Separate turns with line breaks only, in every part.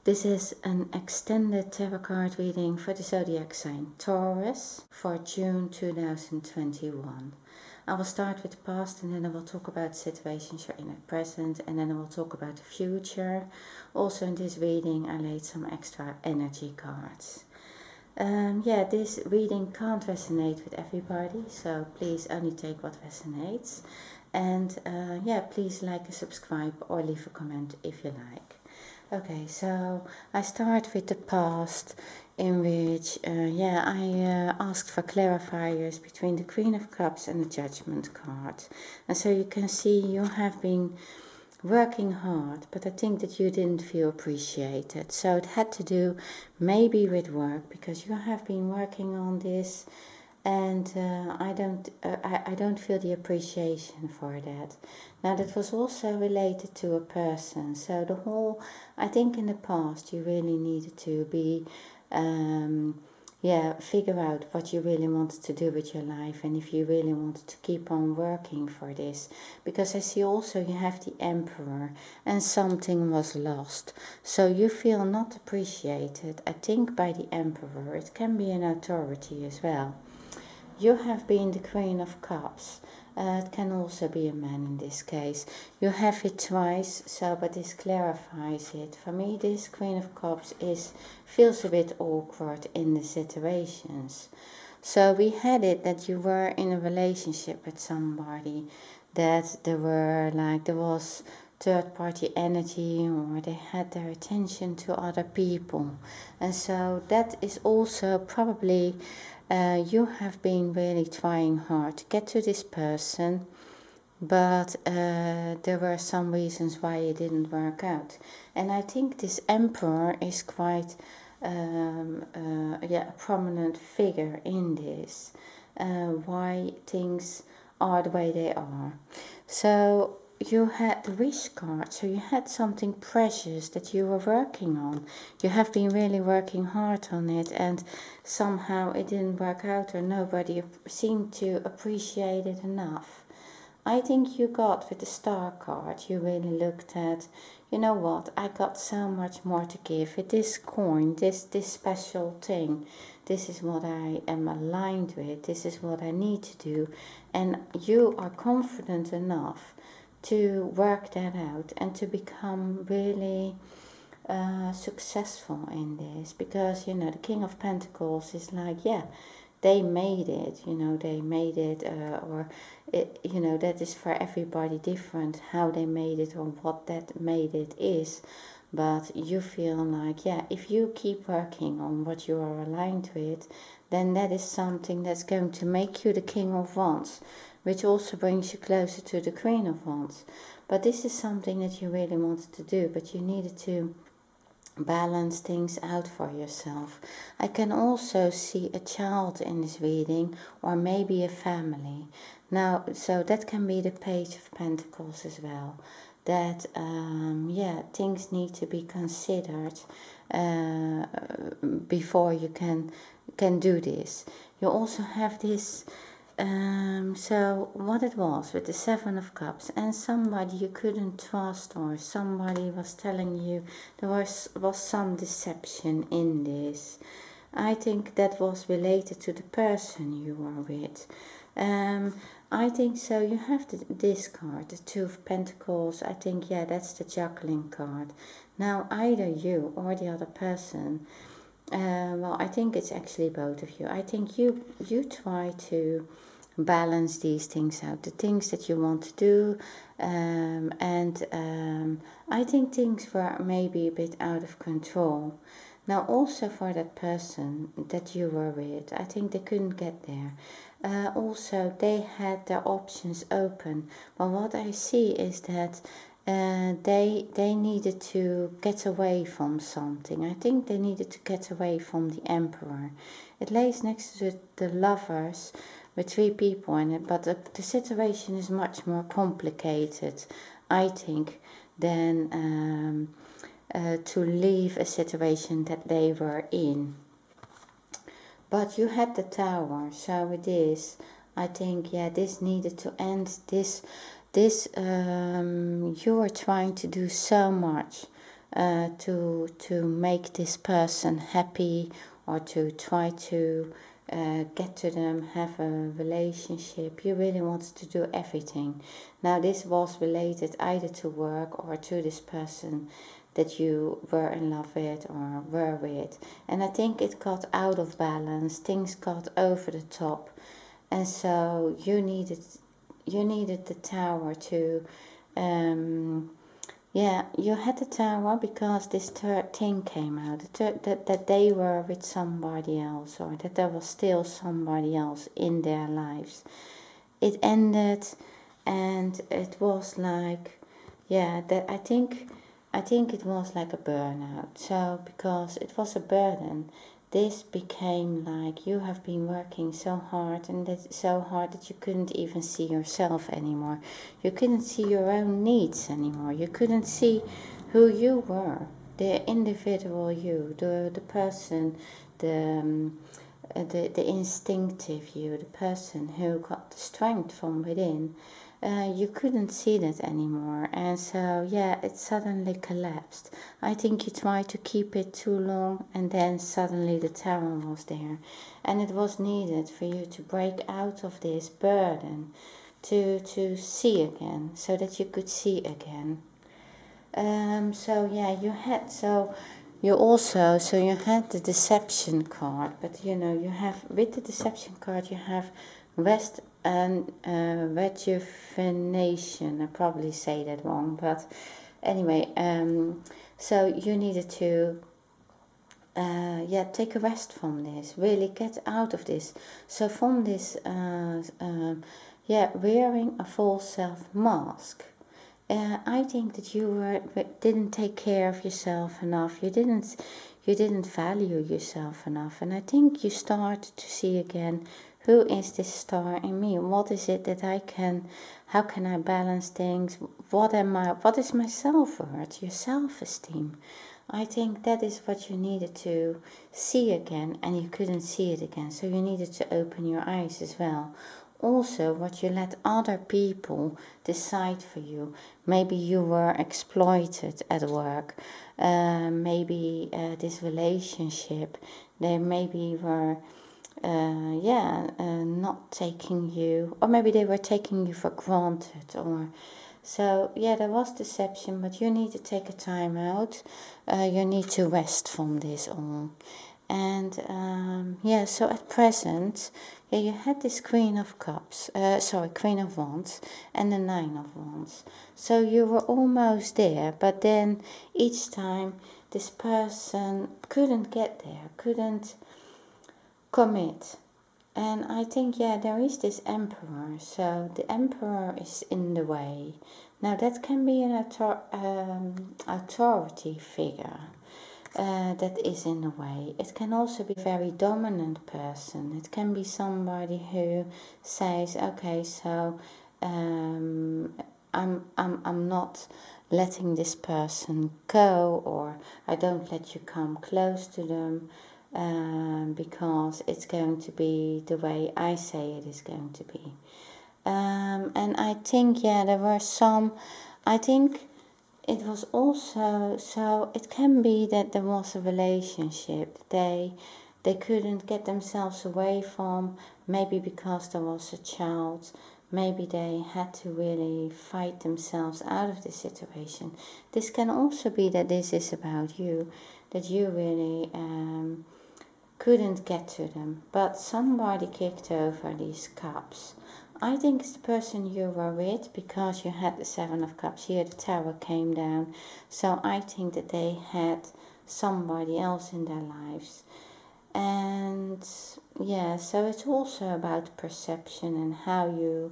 This is an extended tarot card reading for the zodiac sign Taurus for June 2021. I will start with the past and then I will talk about situations you're in at present and then I will talk about the future. Also in this reading I laid some extra energy cards. This reading can't resonate with everybody, so please only take what resonates. And please like and subscribe or leave a comment if you like. Okay, so I start with the past, in which I asked for clarifiers between the Queen of Cups and the Judgment card. And so you can see you have been working hard, but I think that you didn't feel appreciated. So it had to do maybe with work, because you have been working on this and I don't feel the appreciation for that. Now that was also related to a person. So I think in the past you really needed to be, figure out what you really wanted to do with your life and if you really wanted to keep on working for this. Because I see also you have the Emperor and something was lost. So you feel not appreciated, I think, by the Emperor. It can be an authority as well. You have been the Queen of Cups. It can also be a man in this case. You have it twice, but this clarifies it. For me, this Queen of Cups feels a bit awkward in the situations. So we had it that you were in a relationship with somebody, that there was third party energy, or they had their attention to other people. And so that is also probably you have been really trying hard to get to this person, but there were some reasons why it didn't work out. And I think this Emperor is quite a prominent figure in this, why things are the way they are. So you had the Wish card, so you had something precious that you were working on. You have been really working hard on it, and somehow it didn't work out, or nobody seemed to appreciate it enough. I think you got with the Star card, you really looked at, you know what, I got so much more to give. With this coin, this special thing, this is what I am aligned with, this is what I need to do. And you are confident enough to work that out and to become really successful in this, because the King of Pentacles is like, they made it, they made it, that is for everybody different how they made it or what that made it is. But you feel like, if you keep working on what you are aligned with, then that is something that's going to make you the King of Wands, which also brings you closer to the Queen of Wands. But this is something that you really wanted to do, but you needed to balance things out for yourself. I can also see a child in this reading, or maybe a family. Now, so that can be the Page of Pentacles as well. That, things need to be considered before you can do this. You also have this, so what it was with the Seven of Cups, and somebody you couldn't trust, or somebody was telling you there was some deception in this. I think that was related to the person you were with. I think so. You have this card, the Two of Pentacles. I think, that's the juggling card. Now, either you or the other person, I think it's actually both of you. I think you try to balance these things out, the things that you want to do, I think things were maybe a bit out of control. Now, also for that person that you were with, I think they couldn't get there. Also, they had their options open, but what I see is that they needed to get away from something. I think they needed to get away from the Emperor. It lays next to the Lovers with 3 people in it, but the situation is much more complicated, I think, than to leave a situation that they were in. But you had the Tower, so it is, I think, this needed to end. You were trying to do so much to make this person happy, or to try to get to them, have a relationship. You really wanted to do everything. Now this was related either to work or to this person that you were in love with or were with. And I think it got out of balance, things got over the top, and so you needed the tower to you had the tower because this third thing came out, that they were with somebody else, or that there was still somebody else in their lives. It ended, and it was like, that I think it was like a burnout. So because it was a burden, this became like you have been working so hard, and so hard that you couldn't even see yourself anymore. You couldn't see your own needs anymore. You couldn't see who you were, the individual you, the person, the instinctive you, the person who got the strength from within. You couldn't see that anymore, and so it suddenly collapsed. I think you tried to keep it too long, and then suddenly the tower was there, and it was needed for you to break out of this burden, to see again, so that you could see again. You had the deception card, but you have, with the deception card, you have rest and rejuvenation. I probably say that wrong, but anyway, so you needed to take a rest from this, really get out of this. So from this wearing a false self mask, I think that you didn't take care of yourself enough. You didn't value yourself enough, and I think you started to see again, who is this star in me? What is it that I can? How can I balance things? What am I? What is my self-worth? Your self-esteem. I think that is what you needed to see again, and you couldn't see it again, so you needed to open your eyes as well. Also, what you let other people decide for you. Maybe you were exploited at work. Maybe this relationship, they maybe were not taking you, or maybe they were taking you for granted, or so there was deception, but you need to take a time out. You need to rest from this all. And so at present, you had this Queen of Wands, and the Nine of Wands. So you were almost there, but then each time this person couldn't get there, couldn't commit. And I think, there is this Emperor. So the Emperor is in the way. Now that can be an authority figure. That is in a way. It can also be a very dominant person. It can be somebody who says, okay, so I'm not letting this person go, or I don't let you come close to them, because it's going to be the way I say it is going to be. And I think, there were some, I think it was also, so it can be that there was a relationship they couldn't get themselves away from, maybe because there was a child, maybe they had to really fight themselves out of the situation. This can also be that this is about you, that you really couldn't get to them, but somebody kicked over these cups. I think it's the person you were with, because you had the Seven of Cups here, the Tower came down. So I think that they had somebody else in their lives. And so it's also about perception and how you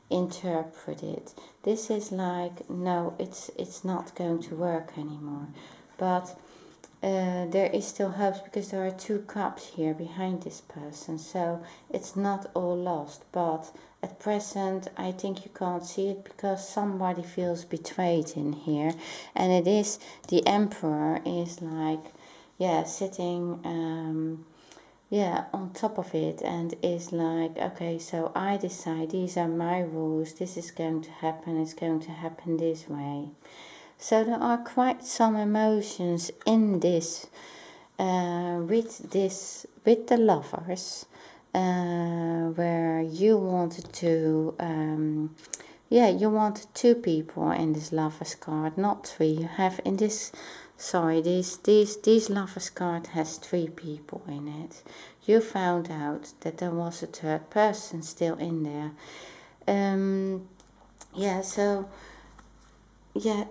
interpret it. This is like, no, it's not going to work anymore. But there is still hope, because there are two cups here behind this person, so it's not all lost. But at present, I think you can't see it, because somebody feels betrayed in here, and it is the Emperor is like, sitting on top of it, and is like, okay, so I decide, these are my rules, this is going to happen, it's going to happen this way. So there are quite some emotions in this, with the lovers, where you wanted to, you wanted two people in this lovers card, not three. You have in this, sorry, these lovers card has three people in it. You found out that there was a third person still in there. So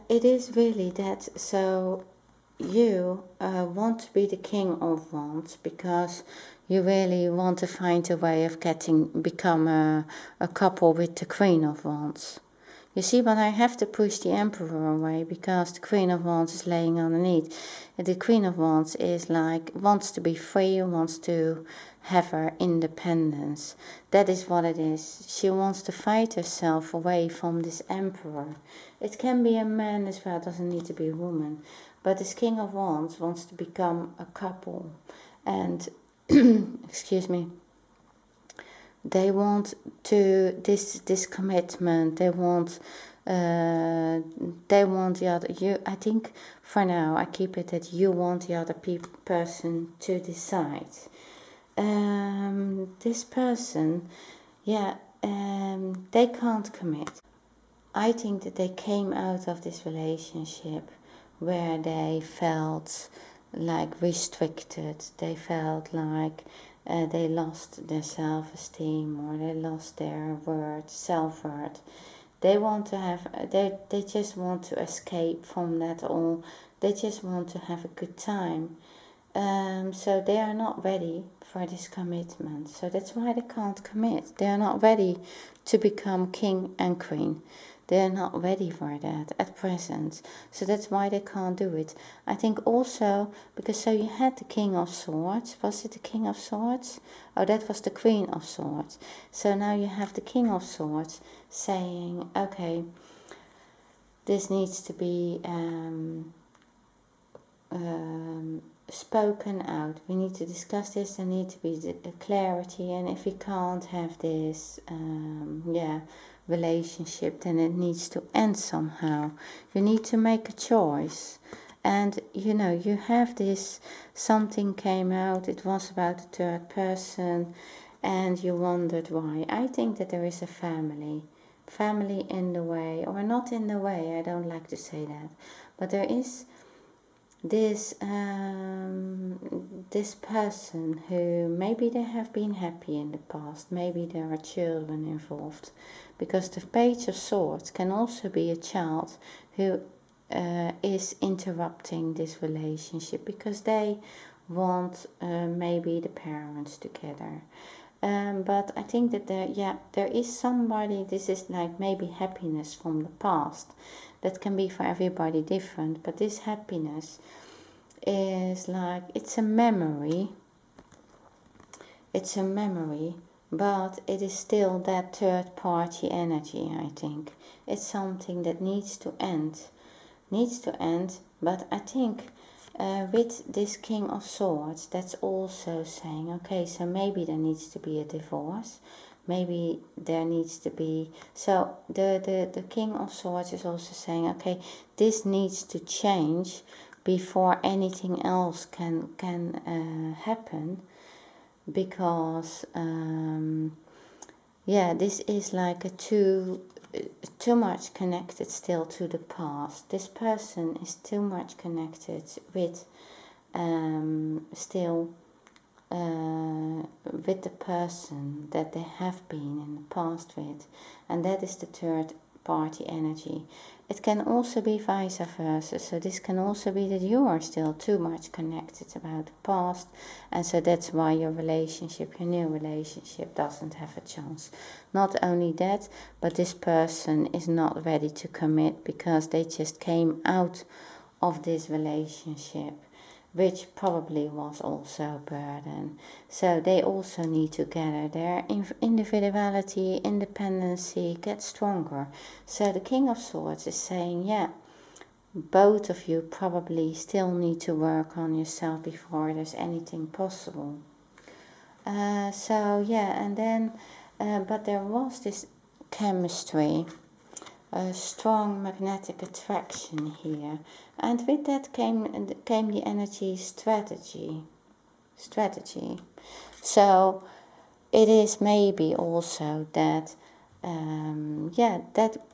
it is really that. So you want to be the king of wands because you really want to find a way of become a couple with the queen of wands. You see, but I have to push the emperor away because the queen of wands is laying underneath. The queen of wands is like, wants to be free, wants to have her independence. That is what it is. She wants to fight herself away from this emperor. It can be a man as well, it doesn't need to be a woman. But this king of wands wants to become a couple. And, excuse me, they want to this commitment. They want the other. I think for now I keep it that you want the other person to decide. This person, they can't commit. I think that they came out of this relationship where they felt like restricted. They felt like they lost their self-esteem or they lost their self-worth. They want to have, they just want to escape from that all. They just want to have a good time. So they are not ready for this commitment. So that's why they can't commit. They are not ready to become king and queen. They're not ready for that at present. So that's why they can't do it. I think also because so you had the King of Swords. Was it the King of Swords? Oh, that was the Queen of Swords. So now you have the King of Swords saying, okay, this needs to be spoken out. We need to discuss this. There needs to be clarity. And if we can't have this, relationship, then it needs to end somehow. You need to make a choice. And you have this, something came out, it was about the third person, and you wondered why. I think that there is a family in the way, or not in the way, I don't like to say that, but there is this this person who maybe they have been happy in the past, maybe there are children involved, because the Page of Swords can also be a child who is interrupting this relationship because they want maybe the parents together. But I think that there is somebody, this is like maybe happiness from the past. That can be for everybody different, but this happiness is like, it's a memory, but it is still that third party energy, I think. It's something that needs to end, but I think with this King of Swords, that's also saying, okay, so maybe there needs to be a divorce, maybe there needs to be, so the King of Swords is also saying, okay, this needs to change before anything else can happen, because this is like a too much connected still to the past. This person is too much connected with still with the person that they have been in the past with, and that is the third party energy. It can also be vice versa, so this can also be that you are still too much connected about the past, and so that's why your new relationship doesn't have a chance. Not only that, but this person is not ready to commit because they just came out of this relationship, which probably was also a burden. So they also need to gather their individuality, independency, get stronger. So the King of Swords is saying, both of you probably still need to work on yourself before there's anything possible. And then, but there was this chemistry a strong magnetic attraction here, and with that came the energy strategy. So it is maybe also that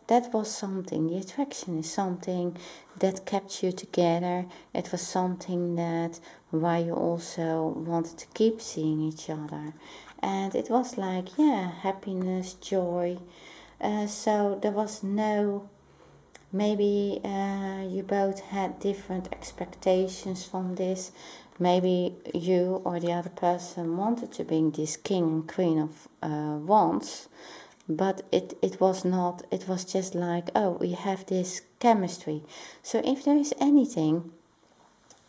that was something. The attraction is something that kept you together. It was something that why you also wanted to keep seeing each other, and it was like happiness, joy. So there was no, maybe you both had different expectations from this. Maybe you or the other person wanted to be this king and queen of wands, but it was not. It was just like, oh, we have this chemistry. So if there is anything,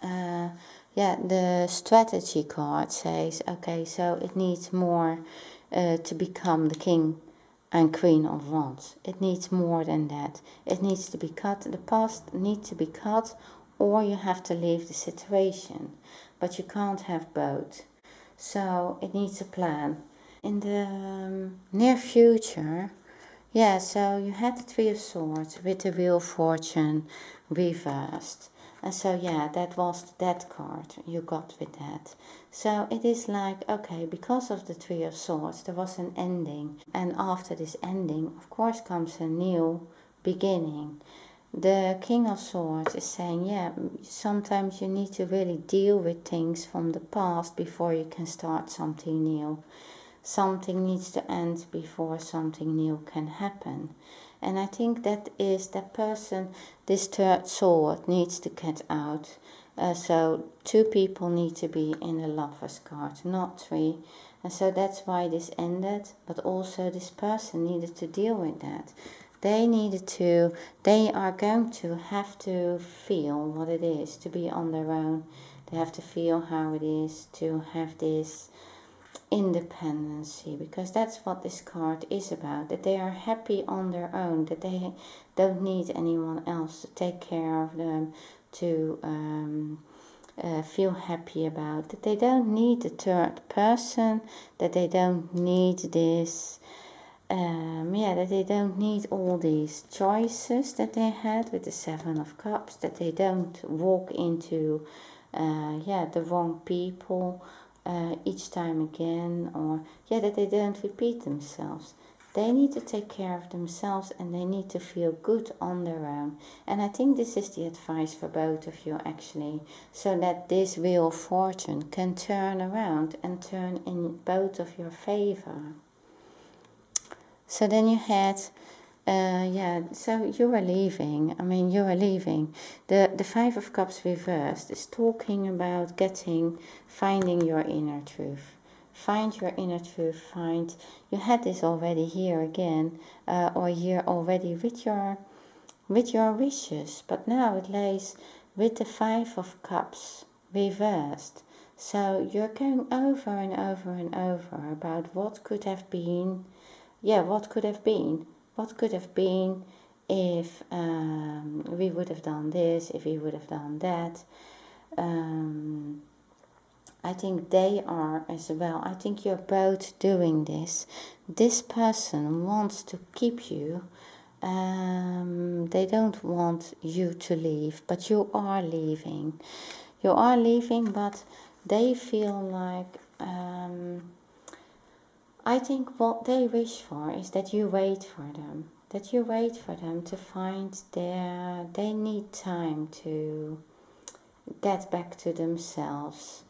the strategy card says, okay, so it needs more to become the king and queen of wands. It needs more than that. It needs to be cut. The past needs to be cut, or you have to leave the situation. But you can't have both. So it needs a plan. In the near future, so you had the Three of Swords with the Wheel of Fortune reversed. And so that was that card you got with that. So it is like, okay, because of the Three of Swords, there was an ending. And after this ending, of course, comes a new beginning. The King of Swords is saying, sometimes you need to really deal with things from the past before you can start something new. Something needs to end before something new can happen. And I think that is that person, this third sword needs to get out. So two people need to be in the Lover's card, not three. And so that's why this ended, but also this person needed to deal with that. They are going to have to feel what it is to be on their own. They have to feel how it is to have this independency, because that's what this card is about, that they are happy on their own, that they don't need anyone else to take care of them, to feel happy about, that they don't need the third person, that they don't need this that they don't need all these choices that they had with the Seven of Cups, that they don't walk into the wrong people each time again, or that they don't repeat themselves. They need to take care of themselves, and they need to feel good on their own. And I think this is the advice for both of you, actually, so that this Wheel of Fortune can turn around and turn in both of your favor. So then you had so you were leaving. The Five of Cups reversed is talking about finding your inner truth. Find your inner truth. You had this already here again, or here already with your wishes, but now it lays with the Five of Cups reversed. So you're going over and over and over about what could have been. What could have been? What could have been if we would have done this, if we would have done that? I think they are as well. I think you're both doing this. This person wants to keep you. They don't want you to leave, but you are leaving. You are leaving, but they feel like... I think what they wish for is that you wait for them. That you wait for them to find they need time to get back to themselves,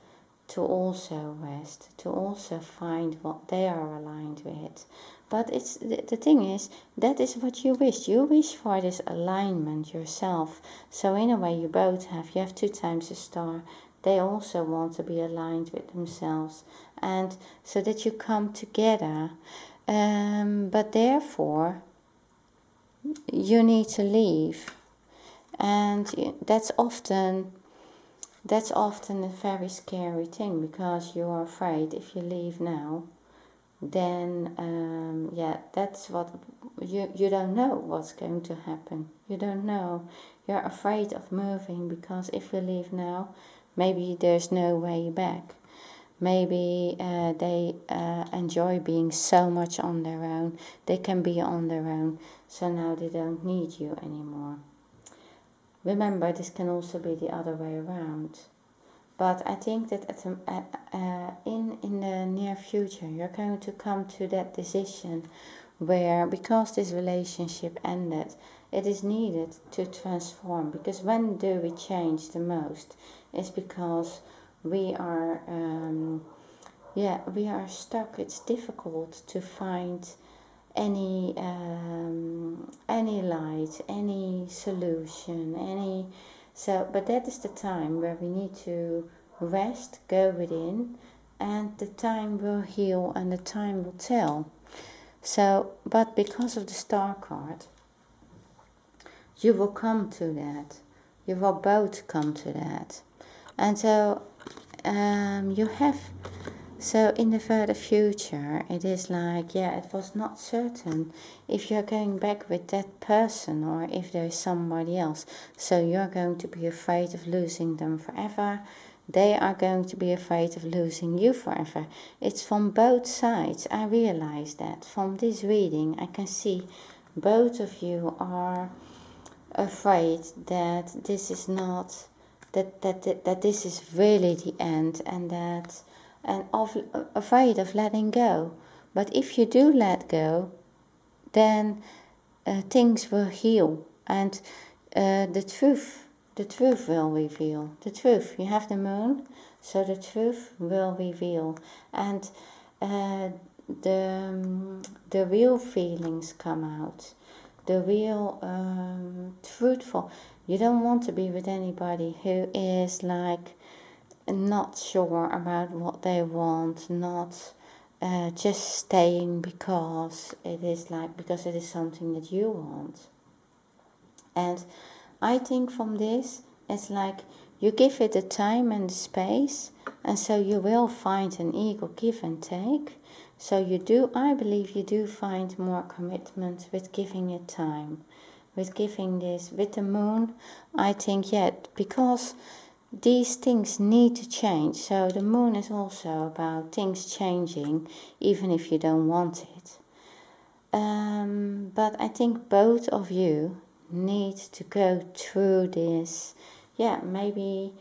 to also rest, to also find what they are aligned with. But the thing is, that is what you wish. You wish for this alignment yourself. So in a way you have 2 times a star. They also want to be aligned with themselves, and so that you come together. But therefore, you need to leave, and that's often a very scary thing, because you are afraid if you leave now, then that's what you don't know what's going to happen. You don't know. You're afraid of moving, because if you leave now, maybe there's no way back. Maybe they enjoy being so much on their own. They can be on their own, so now they don't need you anymore. Remember, this can also be the other way around. But I think that in the near future, you're going to come to that decision where, because this relationship ended, it is needed to transform. Because when do we change the most? It's because we are, we are stuck. It's difficult to find any light, any solution, but that is the time where we need to rest, go within, and the time will heal and the time will tell. So, but because of the Star card, you will come to that. You will both come to that. And so, you have, so in the further future, it is like, it was not certain if you're going back with that person or if there is somebody else. So you're going to be afraid of losing them forever. They are going to be afraid of losing you forever. It's from both sides. I realize that. From this reading, I can see both of you are afraid that this is not, that this is really the end, and afraid of letting go. But if you do let go, then things will heal, and the truth will reveal. The truth. You have the moon, so the truth will reveal, and the real feelings come out. The real truthful. You don't want to be with anybody who is like not sure about what they want, not just staying because it is something that you want. And I think from this, it's like you give it the time and the space, and so you will find an equal give and take. So I believe you do find more commitment with giving it time, with giving this, with the moon. I think, because these things need to change. So the moon is also about things changing, even if you don't want it. But I think both of you need to go through this. Maybe,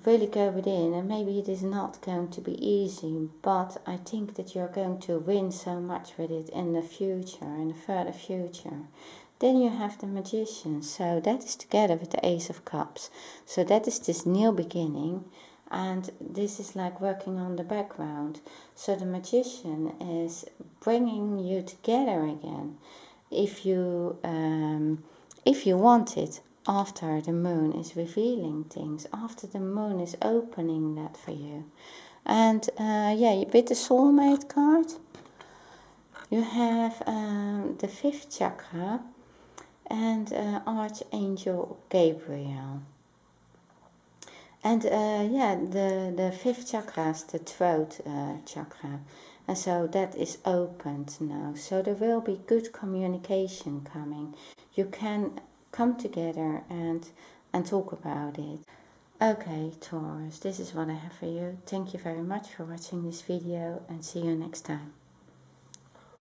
really go within, and maybe it is not going to be easy, but I think that you're going to win so much with it in the future, in the further future. Then you have the Magician, so that is together with the Ace of Cups. So that is this new beginning, and this is like working on the background. So the Magician is bringing you together again, if you want it. After the moon is revealing things, after the moon is opening that for you. And with the soulmate card, you have the 5th chakra and Archangel Gabriel. And the 5th chakra is the throat chakra. And so that is opened now. So there will be good communication coming. You can come together and talk about it. Okay, Taurus, this is what I have for you. Thank you very much for watching this video, and see you next time.